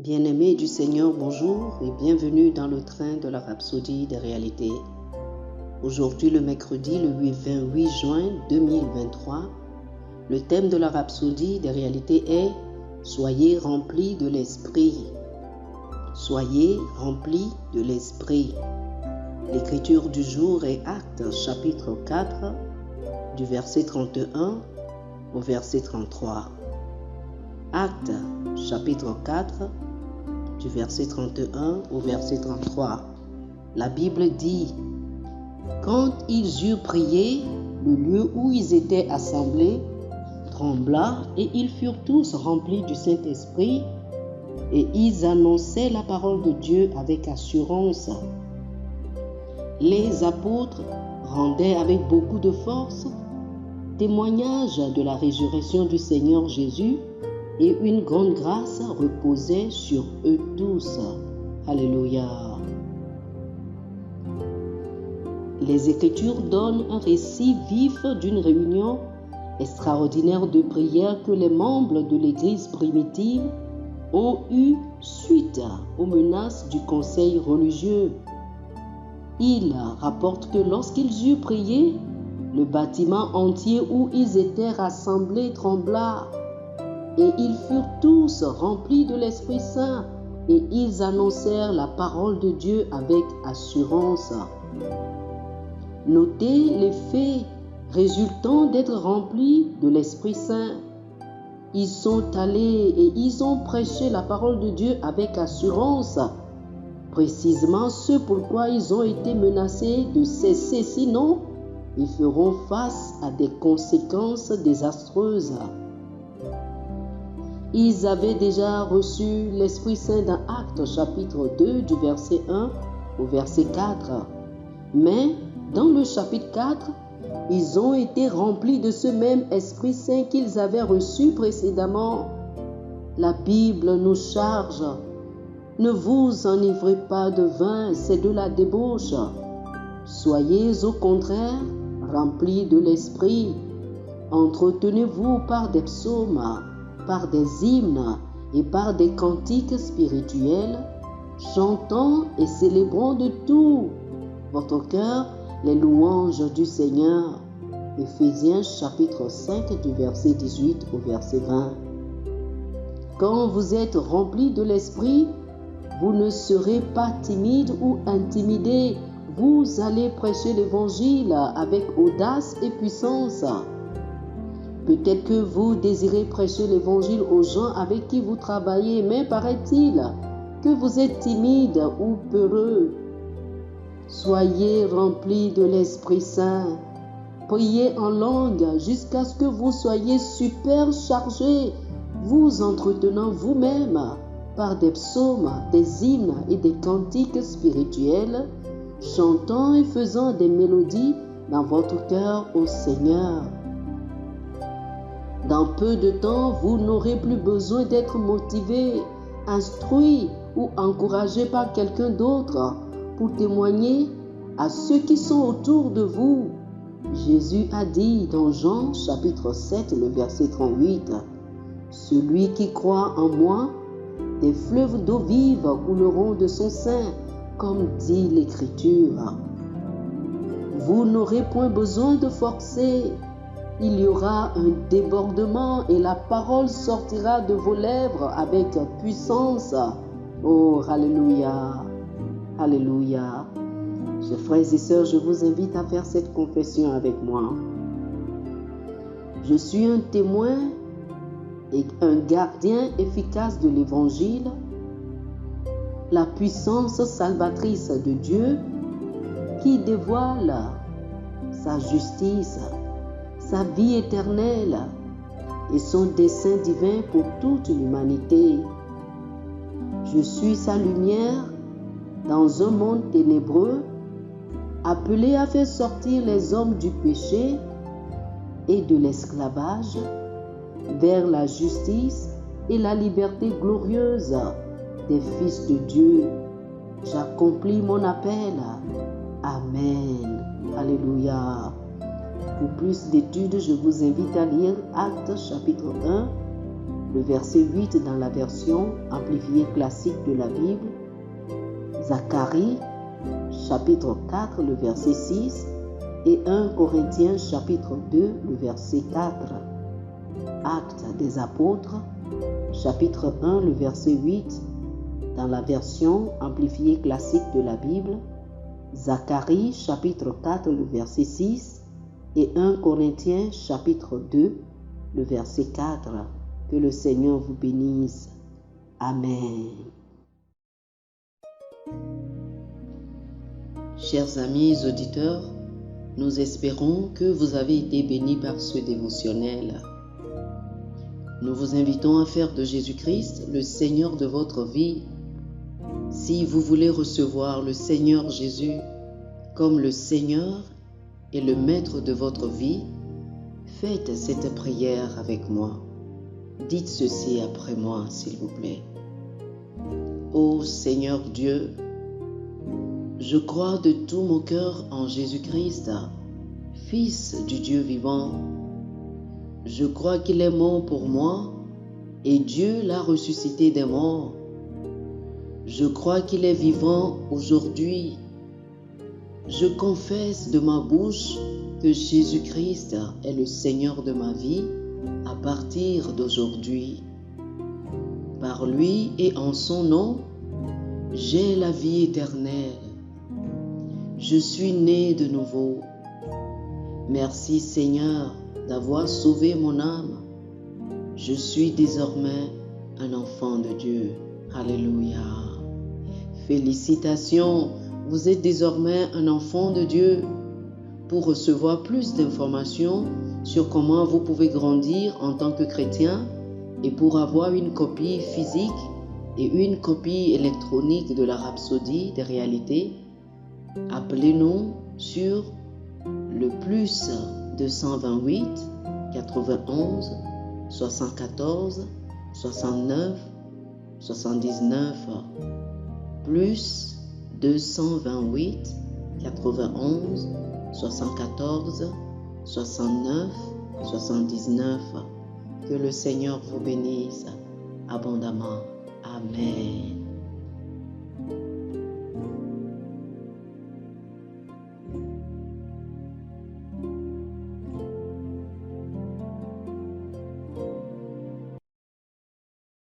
Bien-aimés du Seigneur, bonjour et bienvenue dans le train de la Rhapsodie des réalités. Aujourd'hui, le mercredi, le 28 juin 2023, le thème de la Rhapsodie des réalités est « Soyez remplis de l'Esprit ». Soyez remplis de l'Esprit. L'écriture du jour est Actes chapitre 4, du verset 31 au verset 33. Actes chapitre 4, du verset 31 au verset 33. La Bible dit: quand ils eurent prié, le lieu où ils étaient assemblés trembla et ils furent tous remplis du Saint-Esprit et ils annonçaient la parole de Dieu avec assurance. Les apôtres rendaient avec beaucoup de force témoignage de la résurrection du Seigneur Jésus et une grande grâce reposait sur eux tous. Alléluia. Les Écritures donnent un récit vif d'une réunion extraordinaire de prière que les membres de l'Église primitive ont eue suite aux menaces du conseil religieux. Il rapporte que lorsqu'ils eurent prié, le bâtiment entier où ils étaient rassemblés trembla. Et ils furent tous remplis de l'Esprit Saint et ils annoncèrent la parole de Dieu avec assurance. Notez les faits résultant d'être remplis de l'Esprit Saint. Ils sont allés et ils ont prêché la parole de Dieu avec assurance, précisément ce pourquoi ils ont été menacés de cesser, sinon ils feront face à des conséquences désastreuses. Ils avaient déjà reçu l'Esprit Saint dans Actes chapitre 2 du verset 1 au verset 4. Mais dans le chapitre 4, ils ont été remplis de ce même Esprit Saint qu'ils avaient reçu précédemment. La Bible nous charge: ne vous enivrez pas de vin, c'est de la débauche. Soyez au contraire remplis de l'Esprit. Entretenez-vous par des psaumes, par des hymnes et par des cantiques spirituels, chantant et célébrant de tout votre cœur les louanges du Seigneur. Éphésiens chapitre 5 du verset 18 au verset 20. Quand vous êtes remplis de l'Esprit, vous ne serez pas timide ou intimidé. Vous allez prêcher l'Évangile avec audace et puissance. Peut-être que vous désirez prêcher l'Évangile aux gens avec qui vous travaillez, mais paraît-il que vous êtes timide ou peureux. Soyez remplis de l'Esprit Saint. Priez en langue jusqu'à ce que vous soyez superchargés, vous entretenant vous-même par des psaumes, des hymnes et des cantiques spirituels, chantant et faisant des mélodies dans votre cœur au Seigneur. Dans peu de temps, vous n'aurez plus besoin d'être motivé, instruit ou encouragé par quelqu'un d'autre pour témoigner à ceux qui sont autour de vous. Jésus a dit dans Jean chapitre 7, le verset 38, « Celui qui croit en moi, des fleuves d'eau vive couleront de son sein, comme dit l'Écriture. » Vous n'aurez point besoin de forcer. Il y aura un débordement et la parole sortira de vos lèvres avec puissance. Oh, alléluia, alléluia. Chers frères et sœurs, je vous invite à faire cette confession avec moi. Je suis un témoin et un gardien efficace de l'Évangile, la puissance salvatrice de Dieu qui dévoile sa justice, sa vie éternelle et son dessein divin pour toute l'humanité. Je suis sa lumière dans un monde ténébreux, appelé à faire sortir les hommes du péché et de l'esclavage vers la justice et la liberté glorieuse des fils de Dieu. J'accomplis mon appel. Amen. Alléluia. Pour plus d'études, je vous invite à lire Actes chapitre 1 le verset 8 dans la version amplifiée classique de la Bible, Zacharie, chapitre 4, le verset 6, et 1 Corinthiens, chapitre 2, le verset 4. Actes des apôtres, chapitre 1, le verset 8, dans la version amplifiée classique de la Bible, Zacharie, chapitre 4, le verset 6, et 1 Corinthiens, chapitre 2, le verset 4. Que le Seigneur vous bénisse. Amen. Chers amis auditeurs, nous espérons que vous avez été bénis par ce dévotionnel. Nous vous invitons à faire de Jésus-Christ le Seigneur de votre vie. Si vous voulez recevoir le Seigneur Jésus comme le Seigneur et le Maître de votre vie, faites cette prière avec moi. Dites ceci après moi, s'il vous plaît. Ô Seigneur Dieu, je crois de tout mon cœur en Jésus-Christ, Fils du Dieu vivant. Je crois qu'il est mort pour moi et Dieu l'a ressuscité des morts. Je crois qu'il est vivant aujourd'hui. Je confesse de ma bouche que Jésus-Christ est le Seigneur de ma vie à partir d'aujourd'hui. Par lui et en son nom, j'ai la vie éternelle. Je suis né de nouveau. Merci Seigneur d'avoir sauvé mon âme. Je suis désormais un enfant de Dieu. Alléluia. Félicitations, vous êtes désormais un enfant de Dieu. Pour recevoir plus d'informations sur comment vous pouvez grandir en tant que chrétien et pour avoir une copie physique et une copie électronique de la Rhapsodie des réalités, appelez-nous sur le plus 228 91 74 69 79 plus 228 91 74 69 79. Que le Seigneur vous bénisse abondamment. Amen.